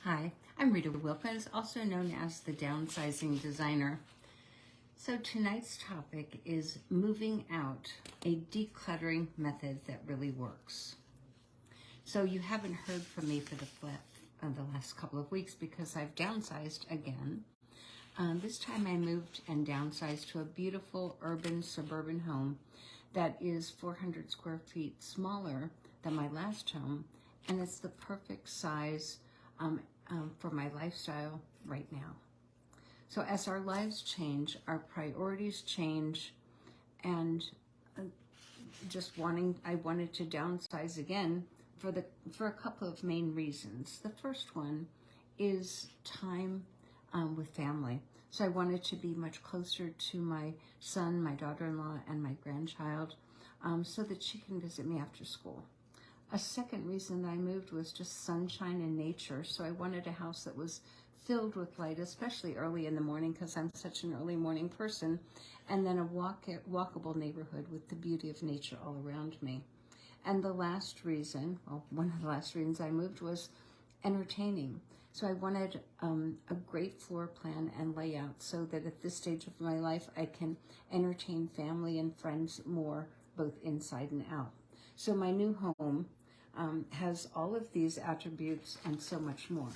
Hi, I'm Rita Wilkins, also known as the Downsizing Designer. So tonight's topic is moving out, a decluttering method that really works. So you haven't heard from me for the last couple of weeks because I've downsized again. This time I moved and downsized to a beautiful urban suburban home that is 400 square feet smaller than my last home, and it's the perfect size for my lifestyle right now. So as our lives change, our priorities change, and I wanted to downsize again for a couple of main reasons. The first one is time with family. So I wanted to be much closer to my son, my daughter-in-law, and my grandchild, so that she can visit me after school. A second reason I moved was just sunshine and nature. So I wanted a house that was filled with light, especially early in the morning because I'm such an early morning person, and then a walkable neighborhood with the beauty of nature all around me. And the last reason, one of the last reasons I moved was entertaining. So I wanted a great floor plan and layout so that at this stage of my life I can entertain family and friends more, both inside and out. So my new home has all of these attributes and so much more.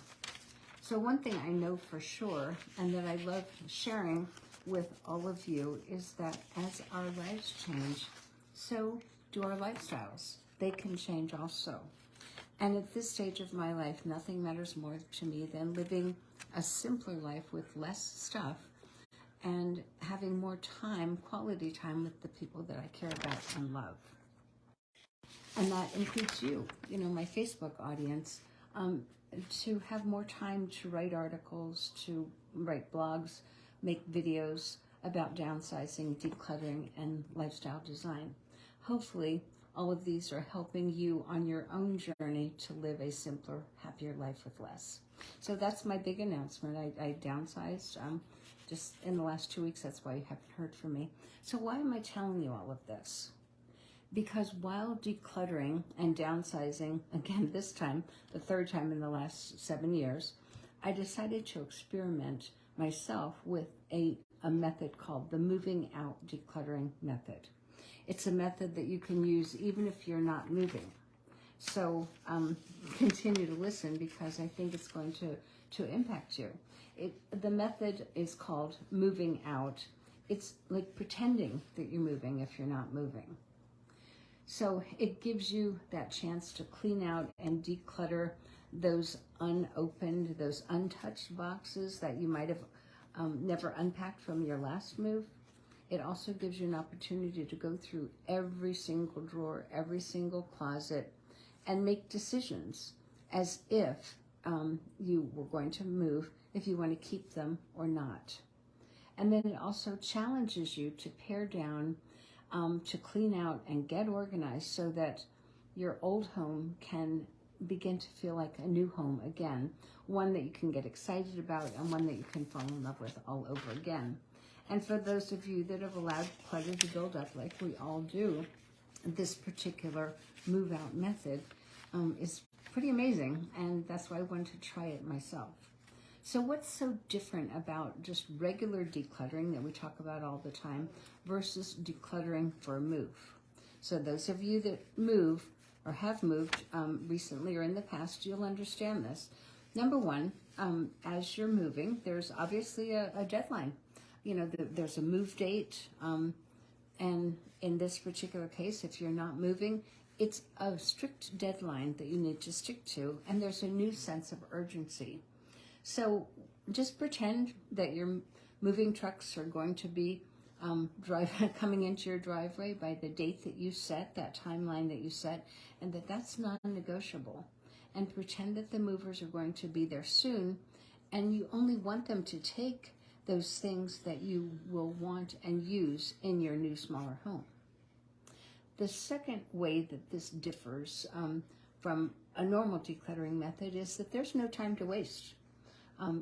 So one thing I know for sure, and that I love sharing with all of you, is that as our lives change, so do our lifestyles. They can change also. And at this stage of my life, nothing matters more to me than living a simpler life with less stuff and having more time, quality time with the people that I care about and love. And that includes you, my Facebook audience, to have more time to write articles, to write blogs, make videos about downsizing, decluttering, and lifestyle design. Hopefully, all of these are helping you on your own journey to live a simpler, happier life with less. So that's my big announcement. I downsized just in the last 2 weeks. That's why you haven't heard from me. So why am I telling you all of this? Because while decluttering and downsizing, again this time, the third time in the last 7 years, I decided to experiment myself with a method called the Moving Out Decluttering Method. It's a method that you can use even if you're not moving. So continue to listen because I think it's going to impact you. The method is called Moving Out. It's like pretending that you're moving if you're not moving. So it gives you that chance to clean out and declutter those unopened, those untouched boxes that you might have never unpacked from your last move. It also gives you an opportunity to go through every single drawer, every single closet, and make decisions as if you were going to move, if you want to keep them or not. And then it also challenges you to pare down, to clean out and get organized so that your old home can begin to feel like a new home again, one that you can get excited about and one that you can fall in love with all over again. And for those of you that have allowed clutter to build up like we all do, this particular move out method is pretty amazing, and that's why I wanted to try it myself. So what's so different about just regular decluttering that we talk about all the time versus decluttering for a move? So those of you that move or have moved recently or in the past, you'll understand this. Number one, as you're moving, there's obviously a deadline. There's a move date, and in this particular case, if you're not moving, it's a strict deadline that you need to stick to, and there's a new sense of urgency. So just pretend that your moving trucks are going to be coming into your driveway by the date that you set, that timeline that you set, and that's non-negotiable. And pretend that the movers are going to be there soon, and you only want them to take those things that you will want and use in your new, smaller home. The second way that this differs from a normal decluttering method is that there's no time to waste.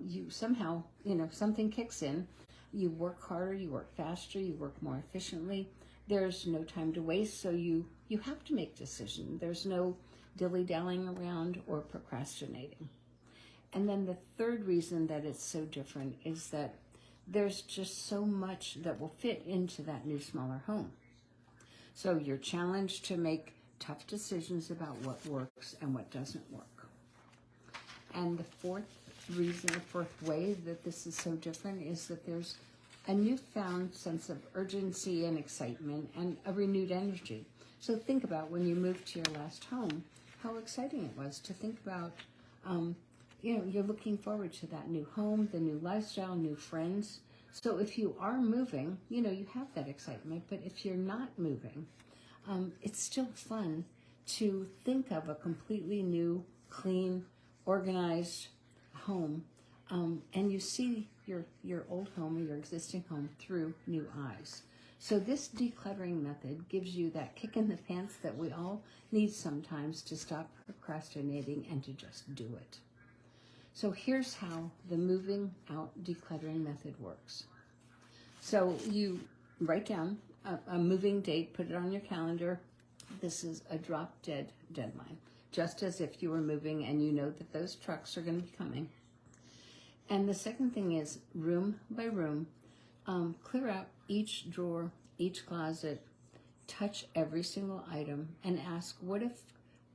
You somehow, something kicks in. You work harder, you work faster, you work more efficiently. There's no time to waste, so you have to make decisions. There's no dilly-dallying around or procrastinating. And then the third reason that it's so different is that there's just so much that will fit into that new, smaller home. So you're challenged to make tough decisions about what works and what doesn't work. And the fourth way that this is so different is that there's a newfound sense of urgency and excitement and a renewed energy. So think about when you moved to your last home, how exciting it was to think about, you're looking forward to that new home, the new lifestyle, new friends. So if you are moving, you have that excitement, but if you're not moving, it's still fun to think of a completely new, clean, organized home, and you see your old home or your existing home through new eyes. So this decluttering method gives you that kick in the pants that we all need sometimes to stop procrastinating and to just do it. So here's how the moving out decluttering method works. So you write down a moving date, put it on your calendar. This is a drop-dead deadline, just as if you were moving and you know that those trucks are going to be coming. And the second thing is, room by room, clear out each drawer, each closet, touch every single item, and ask, what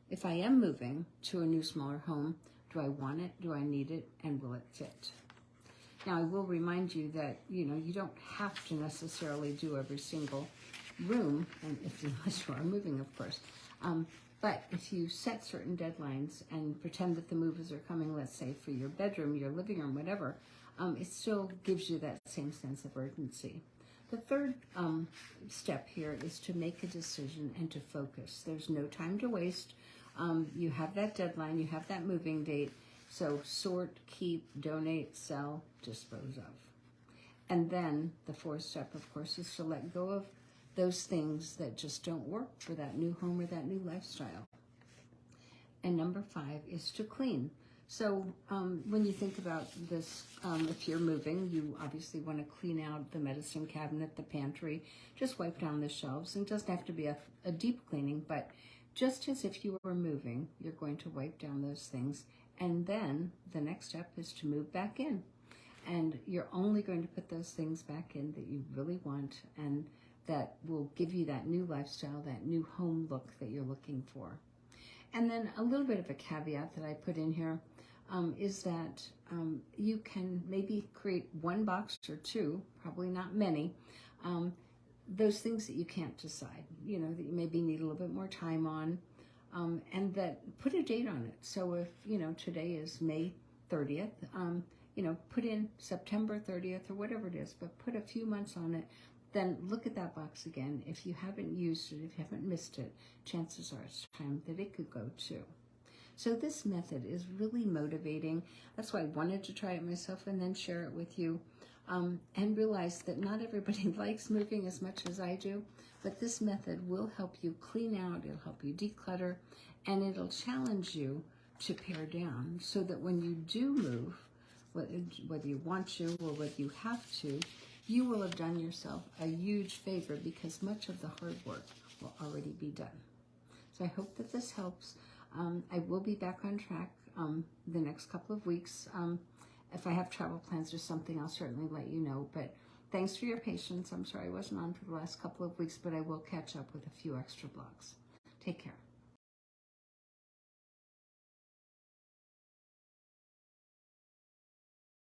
if I am moving to a new, smaller home, do I want it, do I need it, and will it fit? Now, I will remind you that, you don't have to necessarily do every single room, and unless you are moving, of course. But if you set certain deadlines and pretend that the movers are coming, let's say for your bedroom, your living room, whatever, it still gives you that same sense of urgency. The third step here is to make a decision and to focus. There's no time to waste. You have that deadline, you have that moving date, so sort, keep, donate, sell, dispose of. And then the fourth step, of course, is to let go of those things that just don't work for that new home or that new lifestyle. And number 5 is to clean. So when you think about this, if you're moving, you obviously want to clean out the medicine cabinet, the pantry, just wipe down the shelves. And it doesn't have to be a deep cleaning, but just as if you were moving, you're going to wipe down those things. And then the next step is to move back in. And you're only going to put those things back in that you really want and that will give you that new lifestyle, that new home look that you're looking for. And then a little bit of a caveat that I put in here is that you can maybe create one box or two, probably not many, those things that you can't decide, that you maybe need a little bit more time on, and that put a date on it. So if, today is May 30th, put in September 30th or whatever it is, but put a few months on it. Then look at that box again. If you haven't used it, if you haven't missed it, chances are it's time that it could go too. So this method is really motivating. That's why I wanted to try it myself and then share it with you, and realize that not everybody likes moving as much as I do, but this method will help you clean out, it'll help you declutter, and it'll challenge you to pare down so that when you do move, whether you want to or whether you have to, you will have done yourself a huge favor because much of the hard work will already be done. So I hope that this helps. I will be back on track the next couple of weeks. If I have travel plans or something, I'll certainly let you know. But thanks for your patience. I'm sorry I wasn't on for the last couple of weeks, but I will catch up with a few extra blogs. Take care.